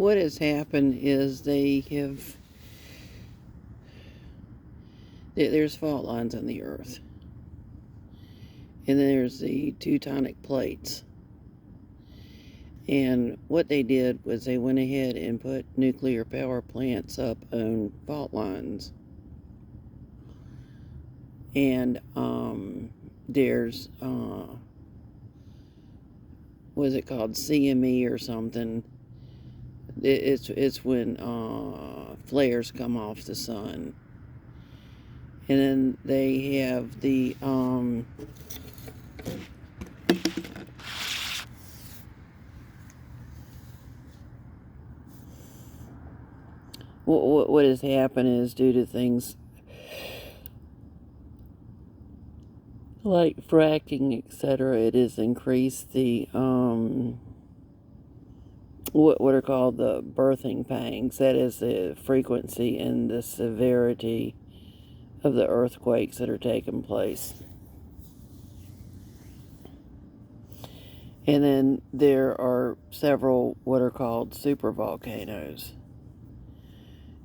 what has happened is there's fault lines on the Earth, and then there's the tectonic plates. And what they did was they went ahead and put nuclear power plants up on fault lines. And there's was it called CME or something? It's when flares come off the sun. And then they have the what has happened is, due to things like fracking, etc., it has increased the what are called the birthing pangs. That is the frequency and the severity of the earthquakes that are taking place. And then there are several what are called supervolcanoes.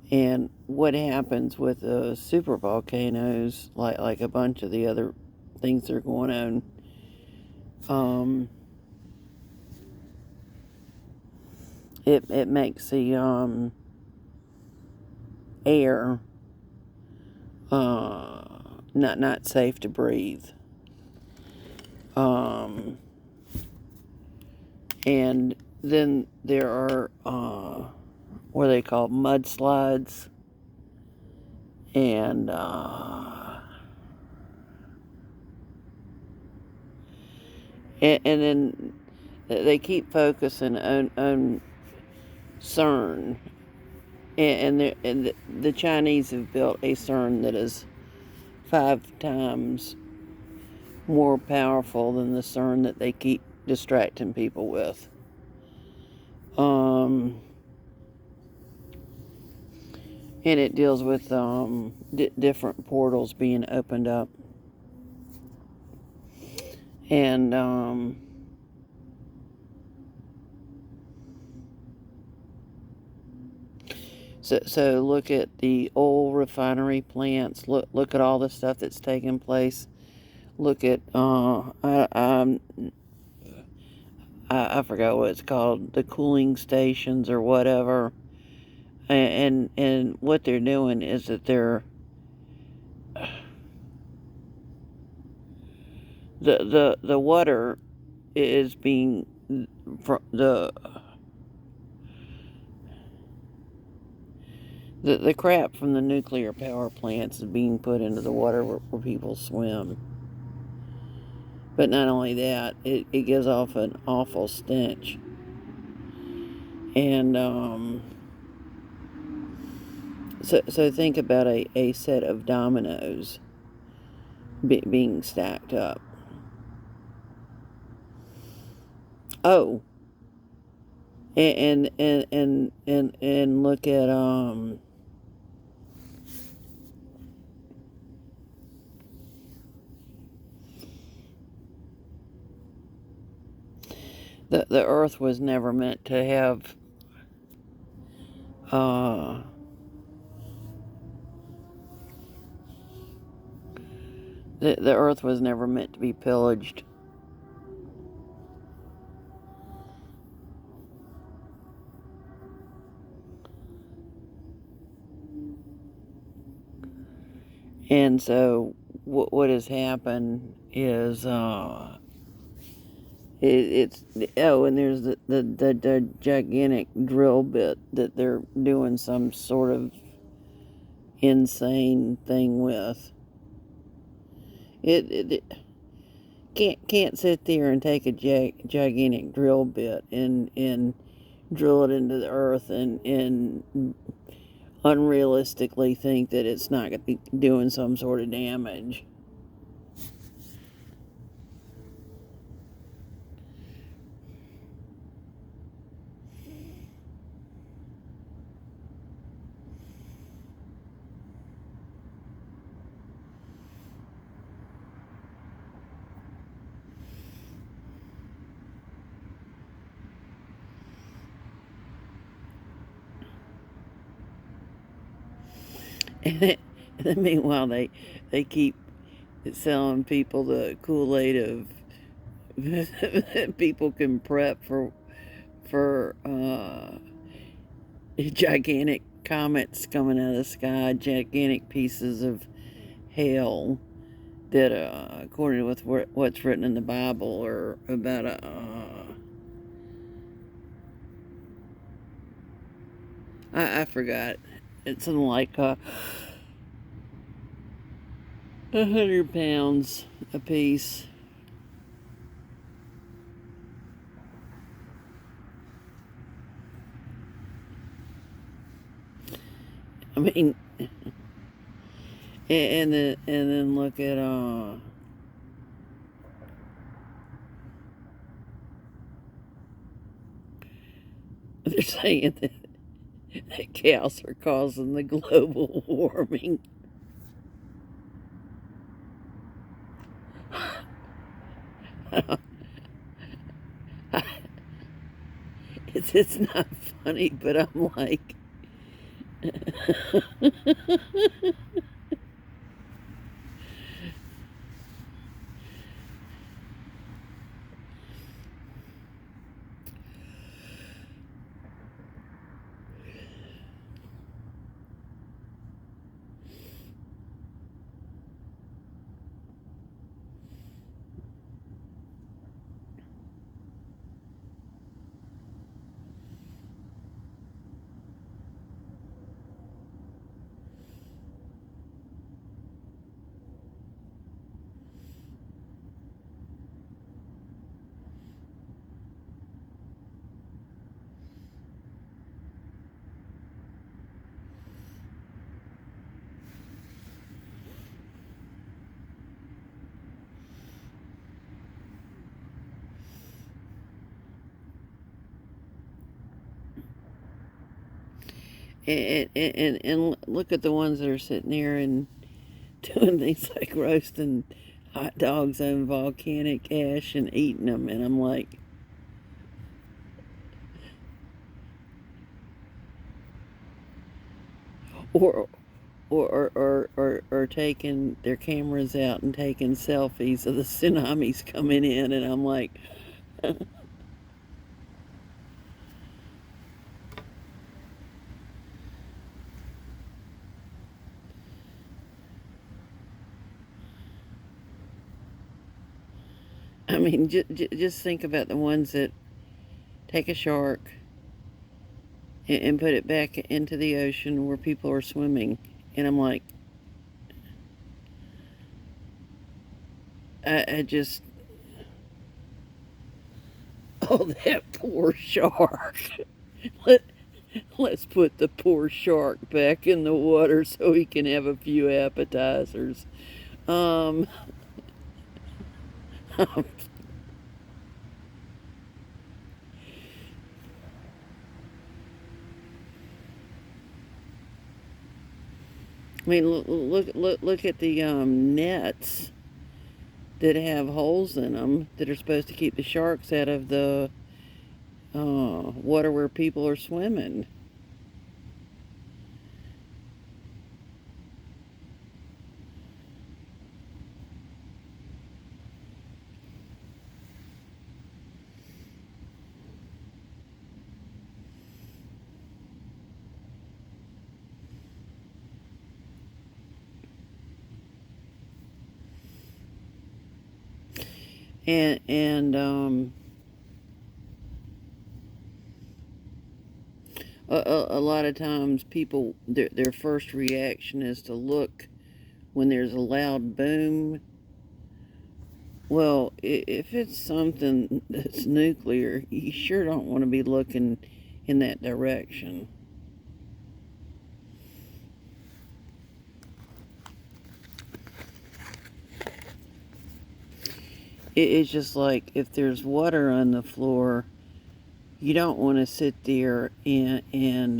And what happens with the supervolcanoes, like a bunch of the other things that are going on, it makes the air not safe to breathe. And then there are what are they called, mudslides, and then they keep focusing on CERN, and the Chinese have built a CERN that is 5 times more powerful than the CERN that they keep distracting people with. And it deals with different portals being opened up. And so look at the oil refinery plants. Look at all the stuff that's taking place. Look at I forgot what it's called, the cooling stations or whatever. And what they're doing is that the water is being the crap from the nuclear power plants is being put into the water where people swim. But not only that, it gives off an awful stench. And so think about a set of dominoes being stacked up. Oh, and look at the Earth was never meant to have the Earth was never meant to be pillaged. And so what has happened is it's and there's the gigantic drill bit that they're doing some sort of insane thing with. It can't sit there and take a gigantic drill bit and drill it into the earth and unrealistically think that it's not going to be doing some sort of damage. And then meanwhile, they keep selling people the Kool-Aid of people can prep for gigantic comets coming out of the sky, gigantic pieces of hail that, according with what's written in the Bible, are about I forgot. It's something like 100 pounds a piece. I mean, and then look at they're saying that cows are causing the global warming. It's not funny, but I'm like, and look at the ones that are sitting there and doing things like roasting hot dogs on volcanic ash and eating them, and I'm like, or or taking their cameras out and taking selfies of the tsunamis coming in, and I'm like, I mean, just think about the ones that take a shark and put it back into the ocean where people are swimming, and I'm like, I just, oh, that poor shark. Let, let's put the poor shark back in the water so he can have a few appetizers. Um, I mean, look at the nets that have holes in them that are supposed to keep the sharks out of the water where people are swimming. And a lot of times people their first reaction is to look when there's a loud boom. Well, if it's something that's nuclear, you sure don't want to be looking in that direction. It's just like if there's water on the floor, you don't want to sit there and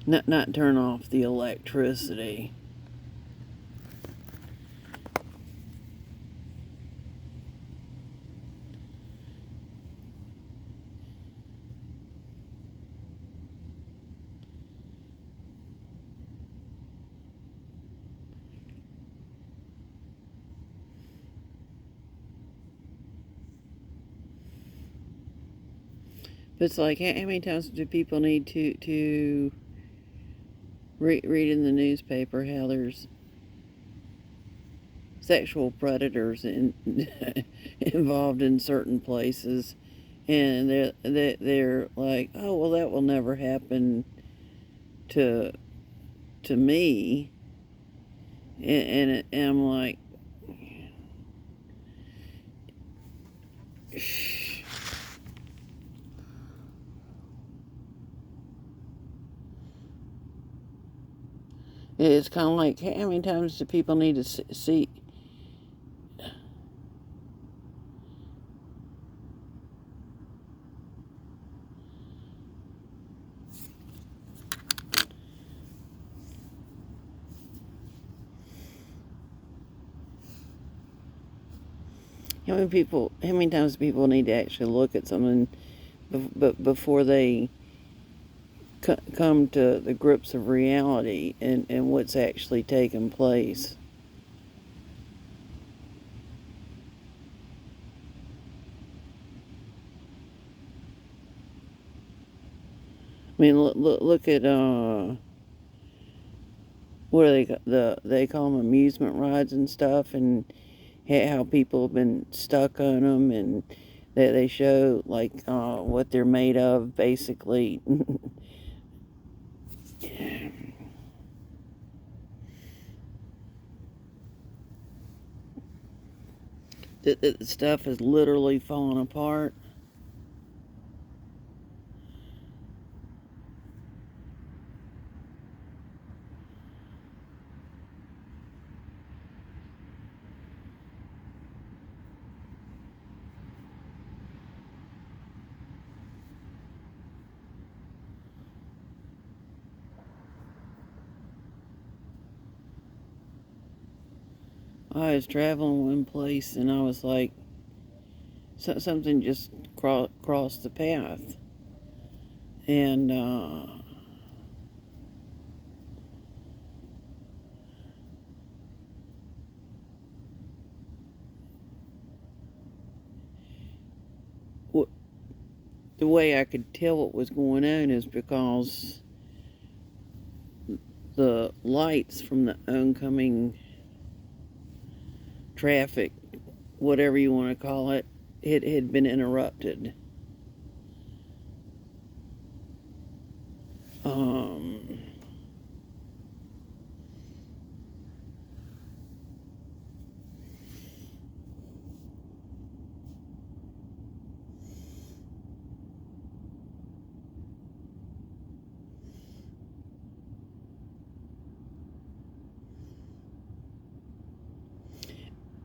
not turn off the electricity. But it's like, how many times do people need to read in the newspaper how there's sexual predators involved in certain places, and they're like, oh well, that will never happen to me, and I'm like, it's kind of like, how many times do people need to see? How many times do people need to actually look at something before they come to the grips of reality and what's actually taking place? I mean, look at what are they call them, amusement rides and stuff, and how people have been stuck on them, and they show like what they're made of, basically. The stuff is literally falling apart. I was traveling one place and I was like, something just crossed the path, and the way I could tell what was going on is because the lights from the oncoming traffic, whatever you want to call it, it had been interrupted. Um,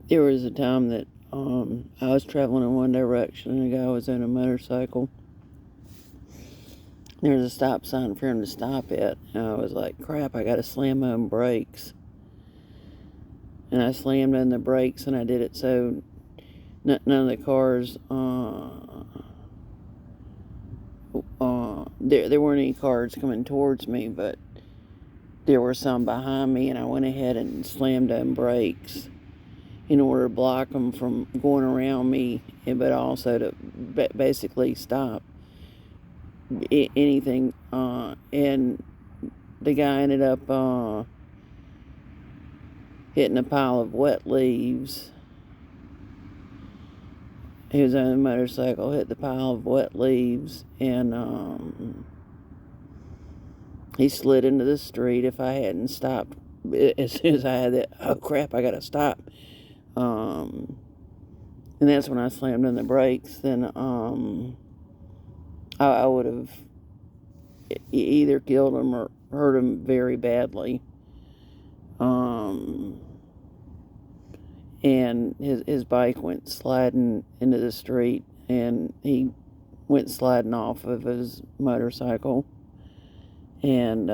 there was a time that I was traveling in one direction and a guy was on a motorcycle. There was a stop sign for him to stop at, and I was like, crap, I gotta slam on brakes. And I slammed on the brakes, and I did it so none of the cars, there weren't any cars coming towards me, but there were some behind me, and I went ahead and slammed on brakes in order to block them from going around me, but also to basically stop anything. And the guy ended up hitting a pile of wet leaves. He was on a motorcycle, hit the pile of wet leaves, and he slid into the street. If I hadn't stopped, as soon as I had that, oh crap, I gotta stop. And that's when I slammed on the brakes. Then I would have either killed him or hurt him very badly. And his bike went sliding into the street, and he went sliding off of his motorcycle, and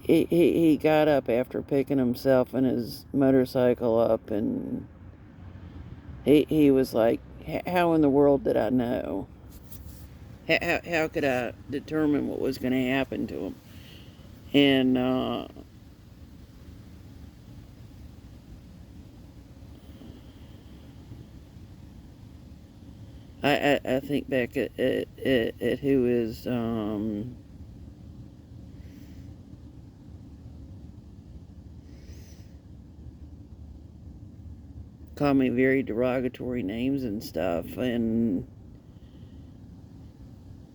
he got up after picking himself and his motorcycle up, and he was like, how in the world did I know? How could I determine what was going to happen to him? And I think back at who is called me very derogatory names and stuff, and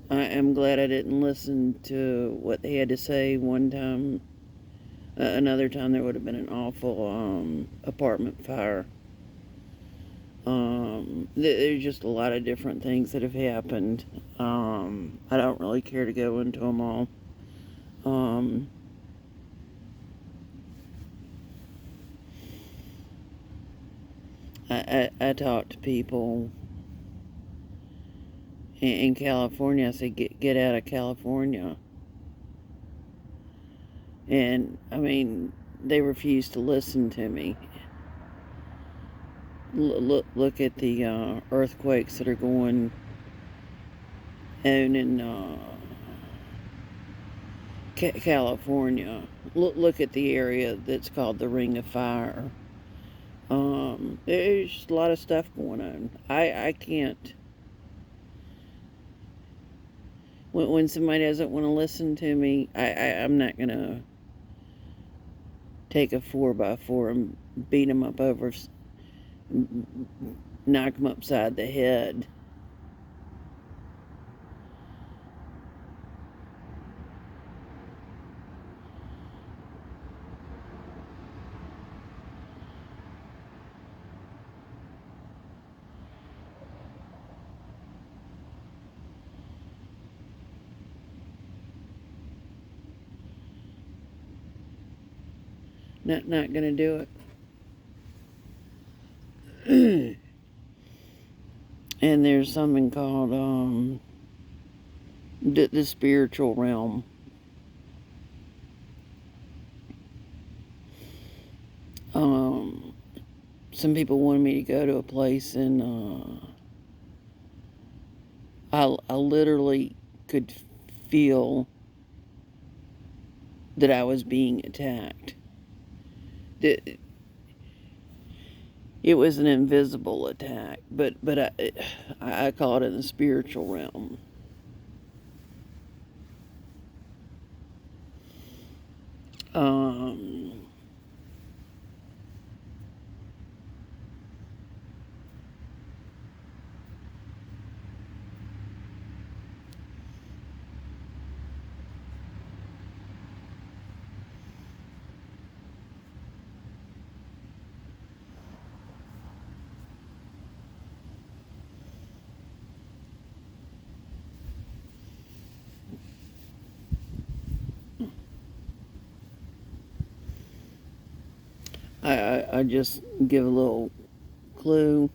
I am glad I didn't listen to what they had to say one time. Another time there would have been an awful apartment fire. There's just a lot of different things that have happened. I don't really care to go into them all. Um, I talk to people in California. I say, get out of California. And, I mean, they refuse to listen to me. Look at the earthquakes that are going on in California. Look at the area that's called the Ring of Fire. There's just a lot of stuff going on. I can't. When somebody doesn't want to listen to me, I'm not gonna take a 4x4 and beat them up over, knock them upside the head. Not gonna do it. And there's something called the spiritual realm. Some people wanted me to go to a place, and I literally could feel that I was being attacked. It was an invisible attack, but I call it in the spiritual realm. Um, I just give a little clue.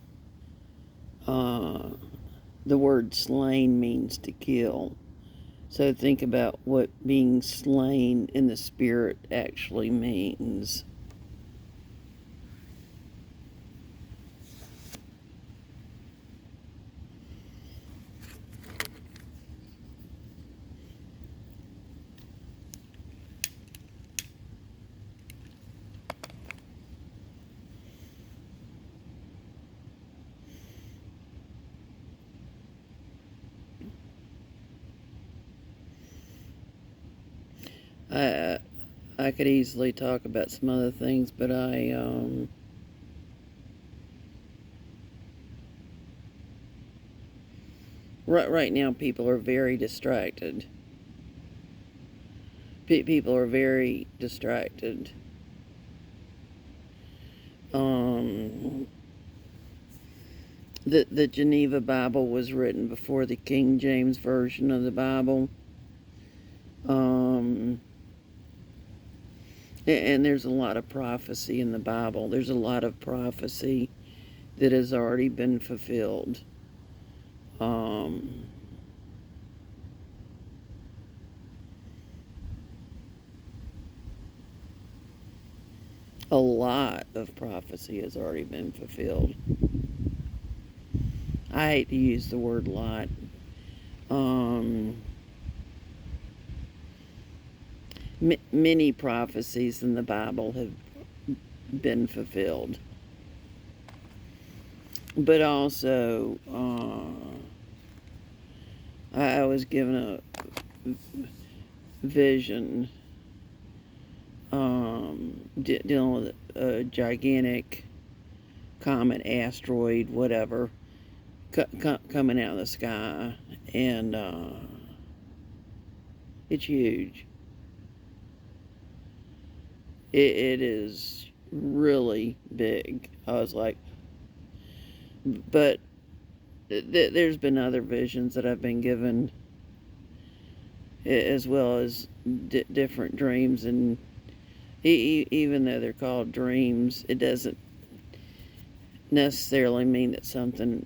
The word slain means to kill. So think about what being slain in the spirit actually means. I I could easily talk about some other things, but right now people are very distracted. People are very distracted. Um, the Geneva Bible was written before the King James Version of the Bible. And there's a lot of prophecy in the Bible. There's a lot of prophecy that has already been fulfilled. A lot of prophecy has already been fulfilled. I hate to use the word lot. Many prophecies in the Bible have been fulfilled. But also, I was given a vision dealing with a gigantic comet, asteroid, whatever, coming out of the sky, and it's huge. It is really big. I was like, but there's been other visions that I've been given, as well as different dreams, and even though they're called dreams, it doesn't necessarily mean that something.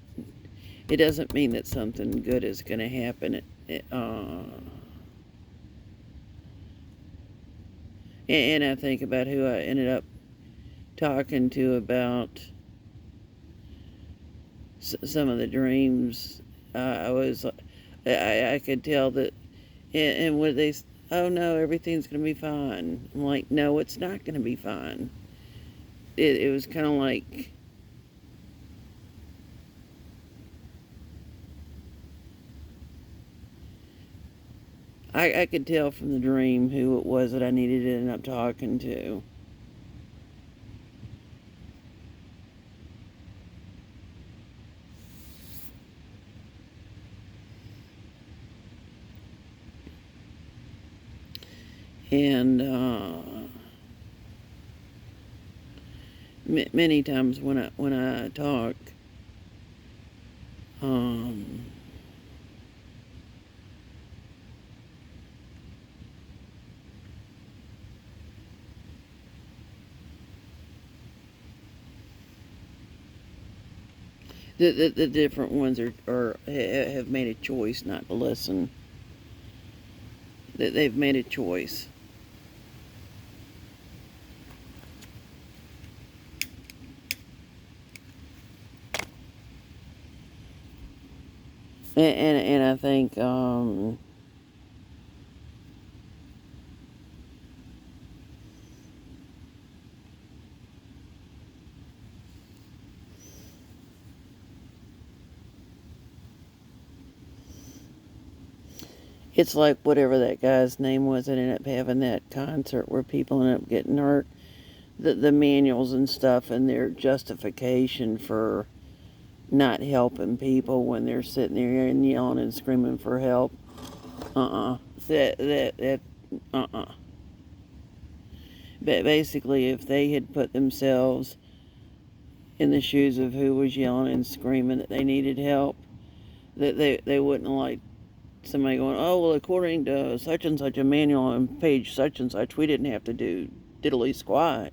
It doesn't mean that something good is going to happen. And I think about who I ended up talking to about some of the dreams. I could tell that, and what they, oh no, everything's going to be fine. I'm like, no, it's not going to be fine. It was kind of like, I could tell from the dream who it was that I needed to end up talking to. And many times when I talk, um, the different ones have made a choice not to listen. That they've made a choice. And I think it's like whatever that guy's name was that ended up having that concert where people ended up getting hurt. The manuals and stuff and their justification for not helping people when they're sitting there and yelling and screaming for help. That But basically, if they had put themselves in the shoes of who was yelling and screaming that they needed help, that they wouldn't like somebody going, oh, well, according to such and such a manual on page such and such, we didn't have to do diddly squat.